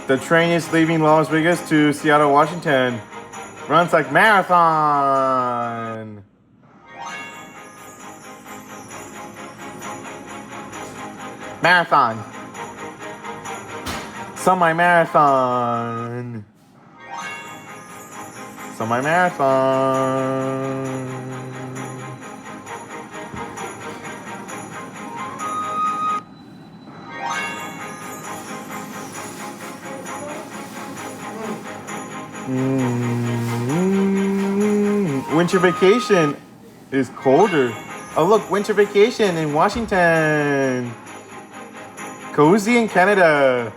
The train is leaving Las Vegas to Seattle, Washington. Runs like marathon. Marathon. Semi-marathon. Semi-marathon. Winter vacation is colder. Oh look, winter vacation in Washington. Cozy in Canada.